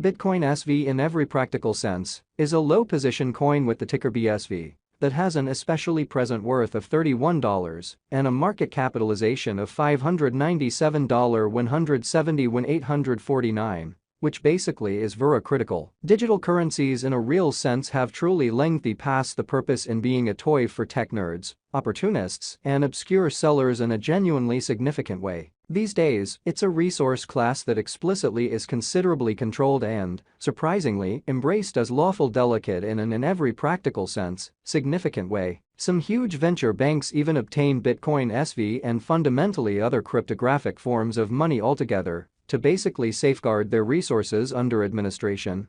Bitcoin SV in every practical sense is a low-position coin with the ticker BSV that has an especially present worth of $31 and a market capitalization of $597,170,849, which basically is very critical. Digital currencies in a real sense have truly lengthy past the purpose in being a toy for tech nerds, opportunists, and obscure sellers in a genuinely significant way. These days, it's a resource class that explicitly is considerably controlled and, surprisingly, embraced as lawful delicate in every practical sense, significant way. Some huge venture banks even obtain Bitcoin SV and fundamentally other cryptographic forms of money altogether to basically safeguard their resources under administration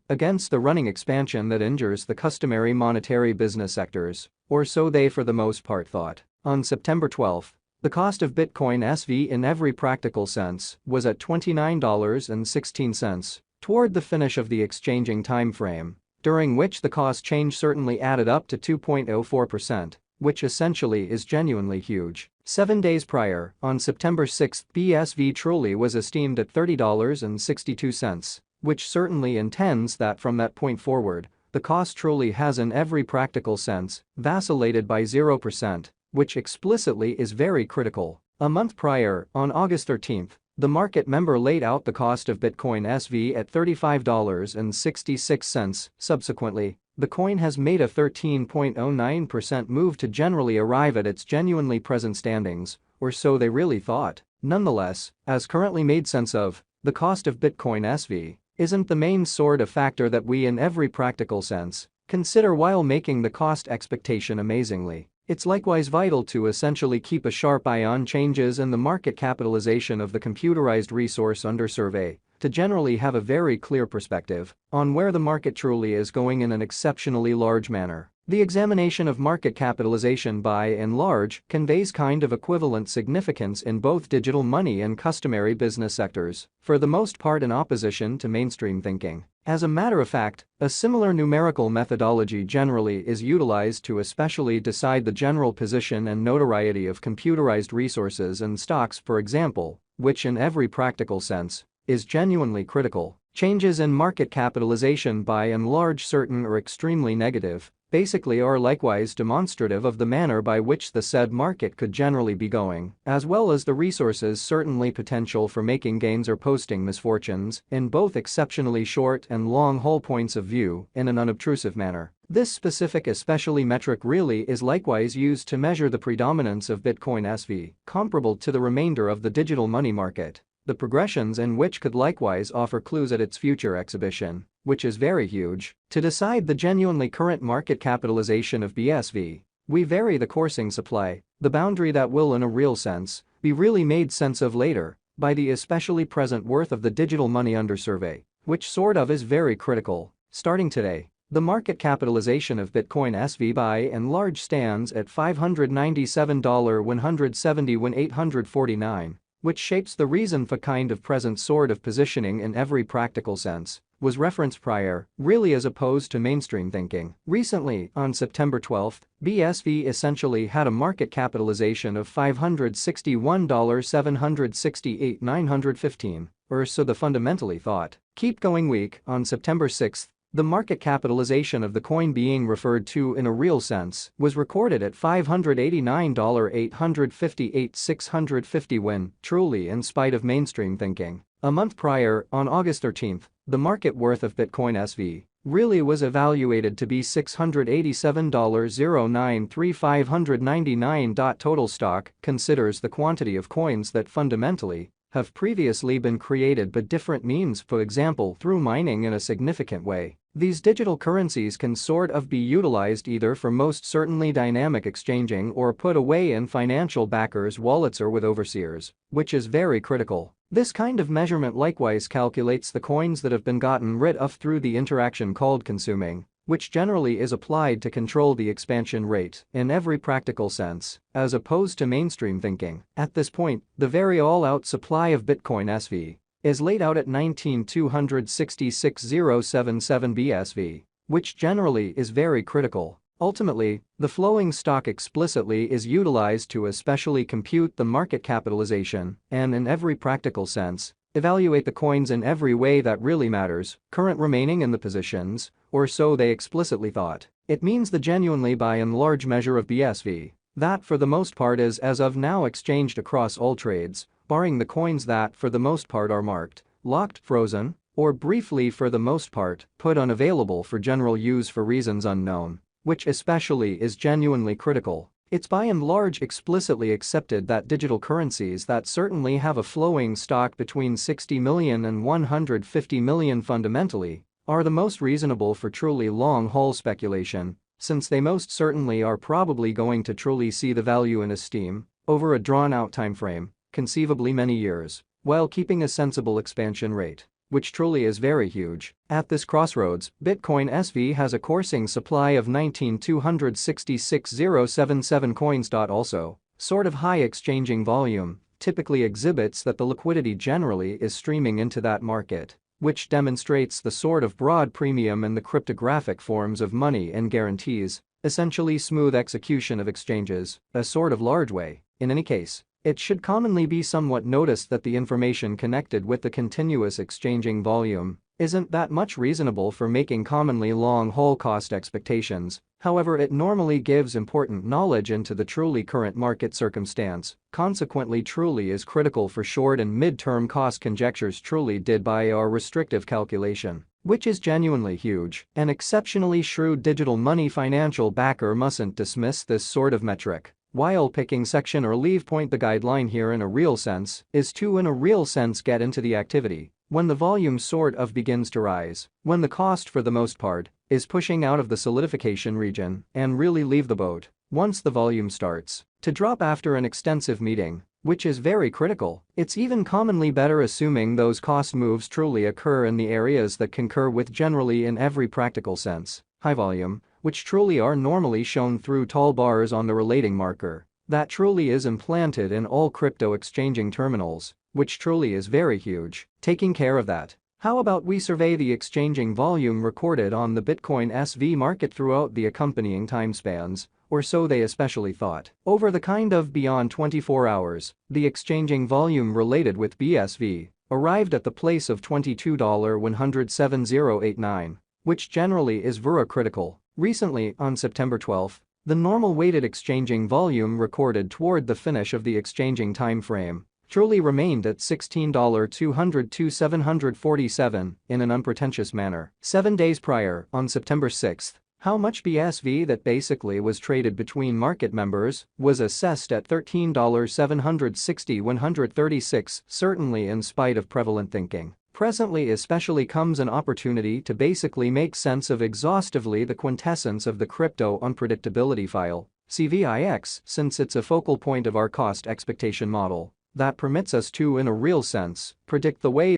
against the running expansion that injures the customary monetary business sectors, or so they for the most part thought. On September 12, the cost of Bitcoin SV in every practical sense was at $29.16 toward the finish of the exchanging time frame, during which the cost change certainly added up to 2.04%, which essentially is genuinely huge. 7 days prior, on September 6, BSV truly was esteemed at $30.62, which certainly intends that from that point forward, the cost truly has in every practical sense vacillated by 0%. Which explicitly is very critical. A month prior, on August 13, the market member laid out the cost of Bitcoin SV at $35.66. Subsequently, the coin has made a 13.09% move to generally arrive at its genuinely present standings, or so they really thought. Nonetheless, as currently made sense of, the cost of Bitcoin SV isn't the main sort of factor that we in every practical sense consider while making the cost expectation amazingly. It's likewise vital to essentially keep a sharp eye on changes in the market capitalization of the computerized resource under survey to generally have a very clear perspective on where the market truly is going in an exceptionally large manner. The examination of market capitalization by and large conveys kind of equivalent significance in both digital money and customary business sectors, for the most part in opposition to mainstream thinking. As a matter of fact, a similar numerical methodology generally is utilized to especially decide the general position and notoriety of computerized resources and stocks, for example, which in every practical sense is genuinely critical. Changes in market capitalization by and large certain or extremely negative basically are likewise demonstrative of the manner by which the said market could generally be going, as well as the resources certainly potential for making gains or posting misfortunes in both exceptionally short and long haul points of view in an unobtrusive manner. This specific especially metric really is likewise used to measure the predominance of Bitcoin SV, comparable to the remainder of the digital money market, the progressions in which could likewise offer clues at its future exhibition, which is very huge. To decide the genuinely current market capitalization of BSV, we vary the coursing supply, the boundary that will in a real sense be really made sense of later by the especially present worth of the digital money under survey, which sort of is very critical. Starting today, the market capitalization of Bitcoin SV by and large stands at $597,170,849, which shapes the reason for kind of present sort of positioning in every practical sense, was referenced prior, really as opposed to mainstream thinking. Recently, on September 12, BSV essentially had a market capitalization of $561,768,915, or so the fundamentally thought. Keep going week, on September 6, the market capitalization of the coin being referred to in a real sense was recorded at $589,858,650 when, truly in spite of mainstream thinking. A month prior, on August 13, the market worth of Bitcoin SV really was evaluated to be $687,093,599. Total stock considers the quantity of coins that fundamentally have previously been created by different means, for example through mining in a significant way. These digital currencies can sort of be utilized either for most certainly dynamic exchanging or put away in financial backers' wallets or with overseers, which is very critical. This kind of measurement likewise calculates the coins that have been gotten rid of through the interaction called consuming, which generally is applied to control the expansion rate in every practical sense, as opposed to mainstream thinking. At this point, the very all-out supply of Bitcoin SV is laid out at 19,266,077 BSV, which generally is very critical. Ultimately, the flowing stock explicitly is utilized to especially compute the market capitalization and in every practical sense evaluate the coins in every way that really matters, current remaining in the positions, or so they explicitly thought. It means the genuinely by and large measure of BSV. That for the most part is as of now exchanged across all trades, barring the coins that for the most part are marked, locked, frozen, or briefly for the most part put unavailable for general use for reasons unknown, which especially is genuinely critical. It's by and large explicitly accepted that digital currencies that certainly have a flowing stock between 60 million and 150 million fundamentally are the most reasonable for truly long-haul speculation, since they most certainly are probably going to truly see the value in esteem over a drawn-out timeframe, conceivably many years, while keeping a sensible expansion rate, which truly is very huge. At this crossroads, Bitcoin SV has a coursing supply of 19,266,077 coins. Also, sort of high exchanging volume typically exhibits that the liquidity generally is streaming into that market, which demonstrates the sort of broad premium in the cryptographic forms of money and guarantees, essentially smooth execution of exchanges, a sort of large way. In any case, it should commonly be somewhat noticed that the information connected with the continuous exchanging volume isn't that much reasonable for making commonly long-haul cost expectations. However, it normally gives important knowledge into the truly current market circumstance, consequently truly is critical for short and mid-term cost conjectures truly did by our restrictive calculation, which is genuinely huge. An exceptionally shrewd digital money financial backer mustn't dismiss this sort of metric. While picking section or leave point, the guideline here in a real sense is to in a real sense get into the activity when the volume sort of begins to rise, when the cost for the most part is pushing out of the solidification region, and really leave the boat once the volume starts to drop after an extensive meeting, which is very critical. It's even commonly better assuming those cost moves truly occur in the areas that concur with generally in every practical sense high volume, which truly are normally shown through tall bars on the relating marker that truly is implanted in all crypto exchanging terminals, which truly is very huge. Taking care of that, how about we survey the exchanging volume recorded on the Bitcoin SV market throughout the accompanying time spans, or so they especially thought. Over the kind of beyond 24 hours, the exchanging volume related with BSV arrived at the place of $22,107,089, which generally is very critical. Recently, on September 12, the normal weighted exchanging volume recorded toward the finish of the exchanging time frame truly remained at $16,202,747 in an unpretentious manner. 7 days prior, on September 6, how much BSV that basically was traded between market members was assessed at $13,760,136, certainly in spite of prevalent thinking. Presently especially comes an opportunity to basically make sense of exhaustively the quintessence of the crypto unpredictability file, CVIX, since it's a focal point of our cost expectation model that permits us to in a real sense predict the way